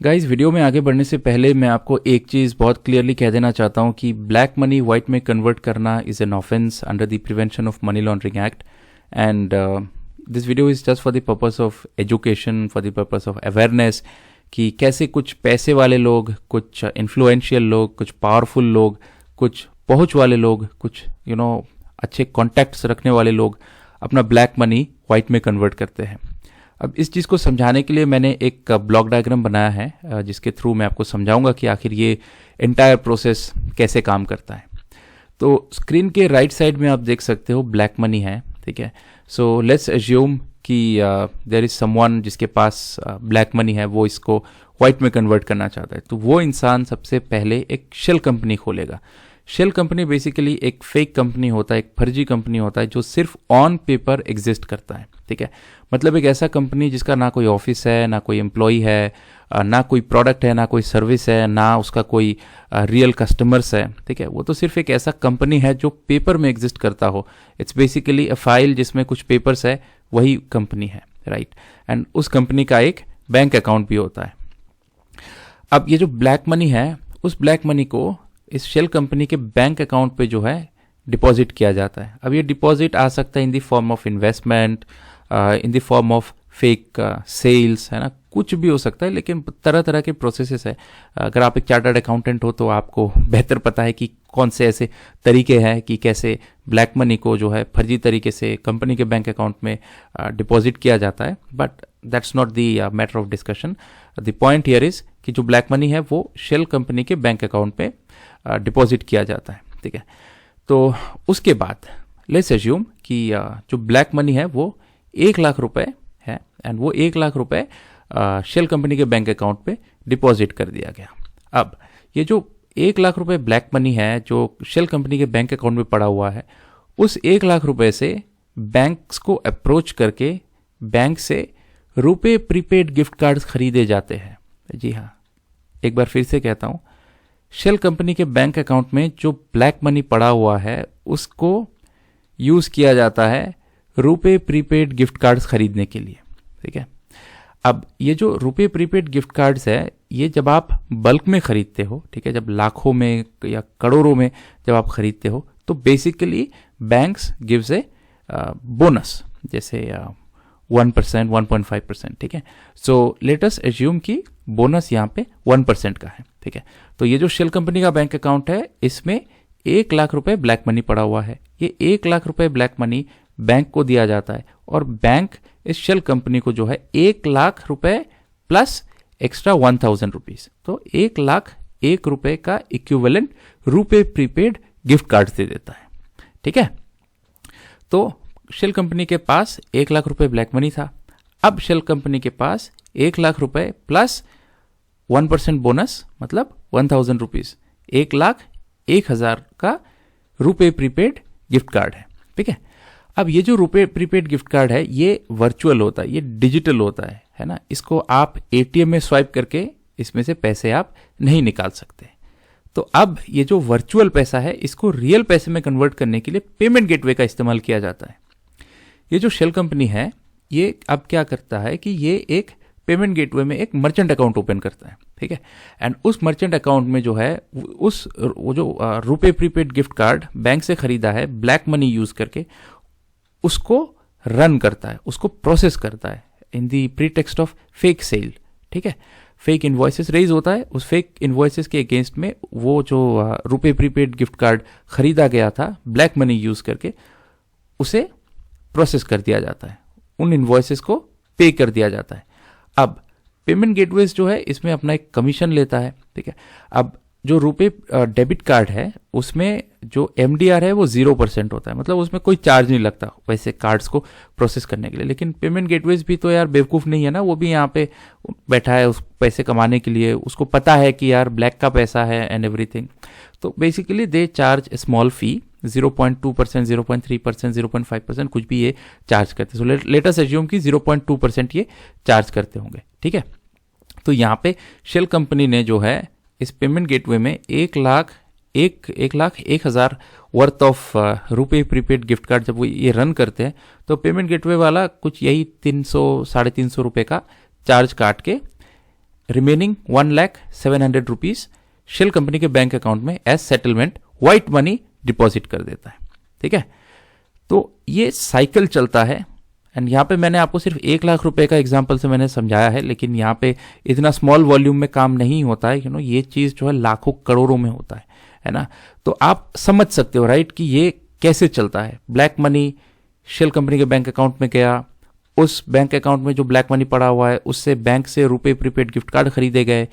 Guys, video में आगे बढ़ने से पहले मैं आपको एक चीज़ बहुत क्लियरली कह देना चाहता हूँ कि ब्लैक मनी वाइट में कन्वर्ट करना is an offence under the prevention of money laundering act and this video is just for the purpose of education, for the purpose of awareness कि कैसे कुछ पैसे वाले लोग, कुछ इन्फ्लुएंशियल लोग, कुछ पावरफुल लोग, कुछ पहुँच वाले लोग, कुछ अच्छे कॉन्टैक्ट्स रखने वाले लोग अपना ब्लैक मनी वाइट में कन्वर्ट करते हैं। अब इस चीज़ को समझाने के लिए मैंने एक ब्लॉक डायग्राम बनाया है जिसके थ्रू मैं आपको समझाऊंगा कि आखिर ये एंटायर प्रोसेस कैसे काम करता है। तो स्क्रीन के राइट साइड में आप देख सकते हो ब्लैक मनी है, ठीक है। सो लेट्स अज्यूम कि देयर इज समवन जिसके पास ब्लैक मनी है, वो इसको वाइट में कन्वर्ट करना चाहता है। तो वो इंसान सबसे पहले एक शेल कंपनी खोलेगा। शेल कंपनी बेसिकली एक फेक कंपनी होता है, एक फर्जी कंपनी होता है जो सिर्फ ऑन पेपर एग्जिस्ट करता है, ठीक है। मतलब एक ऐसा कंपनी जिसका ना कोई ऑफिस है, ना कोई एम्प्लॉय है, ना कोई प्रोडक्ट है, ना कोई सर्विस है, ना उसका कोई रियल कस्टमर्स है, ठीक है। वो तो सिर्फ एक ऐसा कंपनी है जो पेपर में एग्जिस्ट करता हो। इट्स बेसिकली अ फाइल जिसमें कुछ पेपर्स है, वही कंपनी है, राइट। एंड उस कंपनी का एक बैंक अकाउंट भी होता है। अब ये जो ब्लैक मनी है, उस ब्लैक मनी को इस शेल कंपनी के बैंक अकाउंट पे जो है डिपॉजिट किया जाता है। अब ये डिपॉजिट आ सकता है in the form of investment, in the form of fake sales, है ना, कुछ भी हो सकता है, लेकिन तरह तरह के प्रोसेसेस है। अगर आप एक चार्टर्ड अकाउंटेंट हो तो आपको बेहतर पता है कि कौन से ऐसे तरीके हैं कि कैसे ब्लैक मनी को जो है फर्जी तरीके से कंपनी के बैंक अकाउंट में डिपॉजिट किया जाता है। But that's not the matter of discussion. The point here is कि जो ब्लैक मनी है वो शेल कंपनी के बैंक अकाउंट में डिपॉजिट किया जाता है, ठीक है। तो उसके बाद लेट्स अज्यूम कि जो ब्लैक मनी है वो 1 लाख रुपए है एंड वो 1 लाख रुपए शेल कंपनी के बैंक अकाउंट पे डिपॉजिट कर दिया गया। अब ये जो 1 लाख रुपए ब्लैक मनी है जो शेल कंपनी के बैंक अकाउंट में पड़ा हुआ है, उस 1 लाख रुपए से बैंक्स को अप्रोच करके बैंक से रुपए प्रीपेड गिफ्ट कार्ड्स खरीदे जाते हैं। जी हाँ, एक बार फिर से कहता हूँ, शेल कंपनी के बैंक अकाउंट में जो ब्लैक मनी पड़ा हुआ है उसको यूज किया जाता है रुपए प्रीपेड गिफ्ट कार्ड्स खरीदने के लिए, ठीक है। अब ये जो रुपए प्रीपेड गिफ्ट कार्ड्स है, ये जब आप बल्क में खरीदते हो, ठीक है, जब लाखों में या करोड़ों में जब आप खरीदते हो, तो basically banks gives a bonus, जैसे 1%, 1.5%, ठीक है। सो लेट अस अज्यूम कि बोनस यहाँ पे 1% का है, ठीक है। तो ये जो शेल कंपनी का बैंक अकाउंट है, इसमें 1 लाख रुपए ब्लैक मनी पड़ा हुआ है। ये 1 लाख रुपए ब्लैक मनी बैंक को दिया जाता है और बैंक इस शेल कंपनी को जो है 1 लाख रुपए प्लस एक्स्ट्रा 1000 रुपीज, तो 1 लाख 1 रुपए का इक्विवेलेंट रुपए प्रीपेड गिफ्ट कार्ड दे देता है, ठीक है। तो शेल कंपनी के पास 1 लाख रुपए ब्लैक मनी था। अब शेल कंपनी के पास 1 लाख रुपए प्लस 1% बोनस, मतलब 1000 रुपीज, 1,01,000 का रुपए प्रीपेड गिफ्ट कार्ड है, ठीक है। अब ये जो रुपए प्रीपेड गिफ्ट कार्ड है, ये वर्चुअल होता है, ये डिजिटल होता है ना। इसको आप एटीएम में स्वाइप करके इसमें से पैसे आप नहीं निकाल सकते। तो अब ये जो वर्चुअल पैसा है, इसको रियल पैसे में कन्वर्ट करने के लिए पेमेंट गेटवे का इस्तेमाल किया जाता है। ये जो शेल कंपनी है, ये अब क्या करता है कि ये एक पेमेंट गेटवे में एक मर्चेंट अकाउंट ओपन करता है, ठीक है। एंड उस मर्चेंट अकाउंट में जो है वो जो रुपए प्रीपेड गिफ्ट कार्ड बैंक से खरीदा है ब्लैक मनी यूज करके, उसको रन करता है, उसको प्रोसेस करता है इन दी प्रीटेक्स्ट ऑफ फेक सेल, ठीक है। फेक इनवॉइसेस रेज होता है, उस फेक इनवॉइसेस के अगेंस्ट में वो जो रुपए प्रीपेड गिफ्ट कार्ड खरीदा गया था ब्लैक मनी यूज करके, उसे प्रोसेस कर दिया जाता है, उन इनवॉइसेस को पे कर दिया जाता है। अब पेमेंट गेटवेज जो है इसमें अपना एक कमीशन लेता है, ठीक है। अब जो रुपए डेबिट कार्ड है, उसमें जो MDR है वो 0% होता है, मतलब उसमें कोई चार्ज नहीं लगता वैसे कार्ड्स को प्रोसेस करने के लिए। लेकिन पेमेंट गेटवेज भी तो यार बेवकूफ़ नहीं है ना, वो भी यहाँ पे बैठा है उस पैसे कमाने के लिए, उसको पता है कि यार ब्लैक का पैसा है एंड एवरीथिंग। तो basically they charge A small फी, 0.2%, 0.3%, 0.5%, कुछ भी ये चार्ज करते हैं। सो लेट अस अज्यूम कि 0.2% ये चार्ज करते होंगे, ठीक है। तो यहाँ पे शेल कंपनी ने जो है इस पेमेंट गेटवे में 1,01,000 वर्थ ऑफ रुपए प्रीपेड गिफ्ट कार्ड जब वो ये रन करते हैं, तो पेमेंट गेटवे वाला कुछ यही 300 350 रुपए का चार्ज काट के रिमेनिंग 1,07,000 रुपीज शेल कंपनी के बैंक अकाउंट में as settlement white money deposit कर देता है। ठीक है, तो ये साइकिल चलता है। एंड यहाँ पे मैंने आपको सिर्फ 1,00,000 रुपए का एग्जाम्पल से मैंने समझाया है, लेकिन यहाँ पे इतना स्मॉल वॉल्यूम में काम नहीं होता है। ये चीज जो है लाखों करोड़ों में होता है ना। तो आप समझ सकते हो राइट कि ये कैसे चलता है। ब्लैक मनी शेल कंपनी के बैंक अकाउंट में गया, उस बैंक अकाउंट में जो ब्लैक मनी पड़ा हुआ है उससे बैंक से रुपए प्रीपेड गिफ्ट कार्ड खरीदे गए,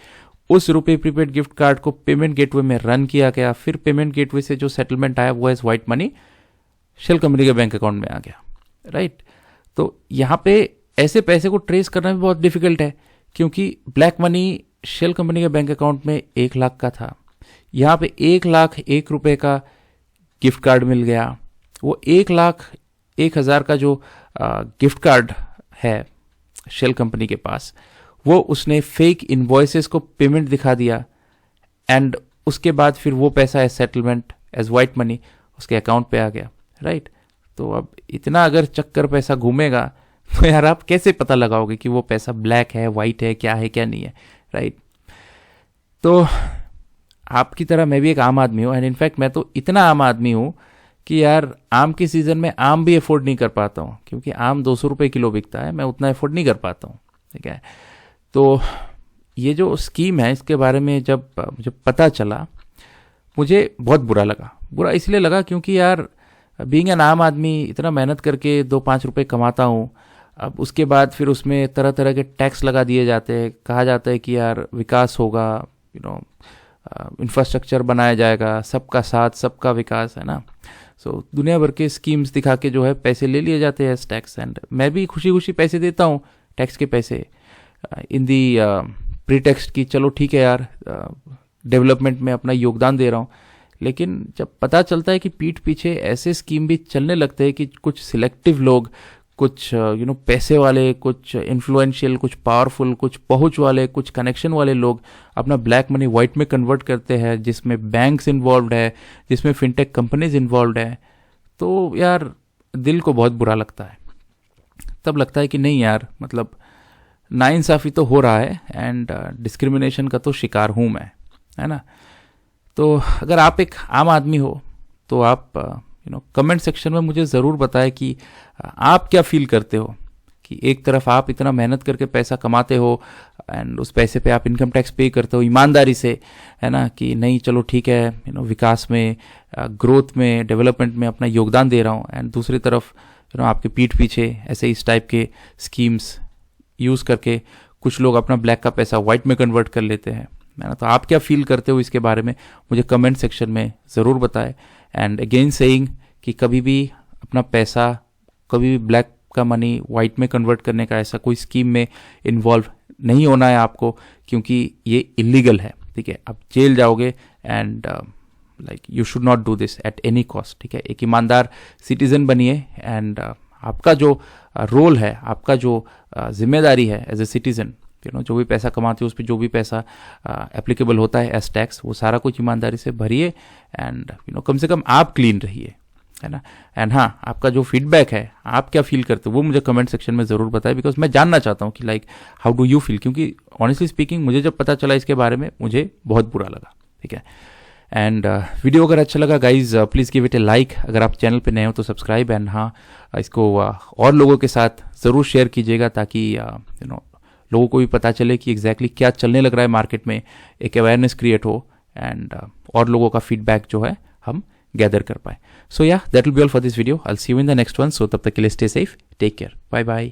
उस रुपए प्रीपेड गिफ्ट कार्ड को पेमेंट गेटवे में रन किया गया, फिर पेमेंट गेटवे से जो सेटलमेंट आया वो as white money shell company के बैंक अकाउंट में आ गया। राइट, तो यहाँ पे ऐसे पैसे को ट्रेस करना भी बहुत डिफिकल्ट है, क्योंकि ब्लैक मनी शेल कंपनी के बैंक अकाउंट में 1,00,000 का था, यहाँ पे 1,01,000 रुपए का गिफ्ट कार्ड मिल गया। वो 1,01,000 का जो गिफ्ट कार्ड है शेल कंपनी के पास, वो उसने फेक इनवॉइसेस को पेमेंट दिखा दिया, एंड उसके बाद फिर वो पैसा as settlement as white money उसके अकाउंट पे आ गया। राइट, तो अब इतना अगर चक्कर पैसा घूमेगा तो यार आप कैसे पता लगाओगे कि वो पैसा ब्लैक है, व्हाइट है, क्या नहीं है। राइट, तो आपकी तरह मैं भी एक आम आदमी हूँ, एंड इनफैक्ट मैं तो इतना आम आदमी हूँ कि यार आम के सीजन में आम भी अफोर्ड नहीं कर पाता हूँ, क्योंकि आम 200 रुपये किलो बिकता है, मैं उतना अफोर्ड नहीं कर पाता हूँ। ठीक है, तो ये जो स्कीम है इसके बारे में जब मुझे पता चला मुझे बहुत बुरा लगा। बुरा इसलिए लगा क्योंकि यार बीइंग एन आम आदमी इतना मेहनत करके 2-5 रुपए कमाता हूँ, अब उसके बाद फिर उसमें तरह तरह के टैक्स लगा दिए जाते हैं, कहा जाता है कि यार विकास होगा, इंफ्रास्ट्रक्चर बनाया जाएगा, सबका साथ सबका विकास, है ना। सो दुनिया भर के स्कीम्स दिखा के जो है पैसे ले लिए जाते हैं एज टैक्स, एंड मैं भी खुशी खुशी पैसे देता हूँ टैक्स के पैसे इन दी प्रीटेक्स्ट की चलो ठीक है यार डेवलपमेंट में अपना योगदान दे रहा हूँ। लेकिन जब पता चलता है कि पीठ पीछे ऐसे स्कीम भी चलने लगते हैं कि कुछ सिलेक्टिव लोग, कुछ पैसे वाले, कुछ इन्फ्लुएंशियल, कुछ पावरफुल, कुछ पहुंच वाले, कुछ कनेक्शन वाले लोग अपना ब्लैक मनी व्हाइट में कन्वर्ट करते हैं, जिसमें बैंक्स इन्वॉल्व है, जिसमें फिनटेक कंपनीज इन्वॉल्व है, तो यार दिल को बहुत बुरा लगता है। तब लगता है कि नहीं यार, मतलब नाइंसाफ़ी तो हो रहा है, एंड डिस्क्रिमिनेशन का तो शिकार हूँ मैं, है ना। तो अगर आप एक आम आदमी हो तो आप कमेंट सेक्शन में मुझे ज़रूर बताएं कि आप क्या फील करते हो कि एक तरफ आप इतना मेहनत करके पैसा कमाते हो एंड उस पैसे पे आप इनकम टैक्स पे करते हो ईमानदारी से, है ना, कि नहीं चलो ठीक है विकास में, ग्रोथ में, डेवलपमेंट में अपना योगदान दे रहा हूँ, एंड दूसरी तरफ आपके पीठ पीछे ऐसे इस टाइप के स्कीम्स यूज़ करके कुछ लोग अपना ब्लैक का पैसा व्हाइट में कन्वर्ट कर लेते हैं, है ना। तो आप क्या फील करते हो इसके बारे में मुझे कमेंट सेक्शन में ज़रूर बताएं। एंड अगेन सेइंग कि कभी भी अपना पैसा, कभी भी ब्लैक का मनी वाइट में कन्वर्ट करने का ऐसा कोई स्कीम में इन्वॉल्व नहीं होना है आपको, क्योंकि ये इलीगल है। ठीक है, आप जेल जाओगे, and like you should not do this at any cost. ठीक है, एक ईमानदार सिटीजन बनिए, एंड आपका जो रोल है, आपका जो जिम्मेदारी है एज ए सिटीजन, जो भी पैसा कमाते हो उस पर जो भी पैसा एप्लीकेबल होता है एज टैक्स, वो सारा कुछ ईमानदारी से भरिए, एंड कम से कम आप क्लीन रहिए, है ना। एंड हाँ, आपका जो फीडबैक है, आप क्या फील करते हो वो मुझे कमेंट सेक्शन में ज़रूर बताएं, बिकॉज मैं जानना चाहता हूँ कि like how do you feel, क्योंकि ऑनेस्टली स्पीकिंग मुझे जब पता चला इसके बारे में मुझे बहुत बुरा लगा। ठीक है, एंड वीडियो अगर अच्छा लगा guys please give it A like, अगर आप चैनल पे नए हो तो सब्सक्राइब, एंड हाँ इसको और लोगों के साथ ज़रूर शेयर कीजिएगा, ताकि लोगों को भी पता चले कि एग्जैक्टली क्या चलने लग रहा है मार्केट में, एक अवेयरनेस क्रिएट हो, एंड और लोगों का फीडबैक जो है हम गैदर कर पाए। So yeah that will be all for this video, I will see you in the next one. So तब तक के लिए stay safe, take care, bye bye.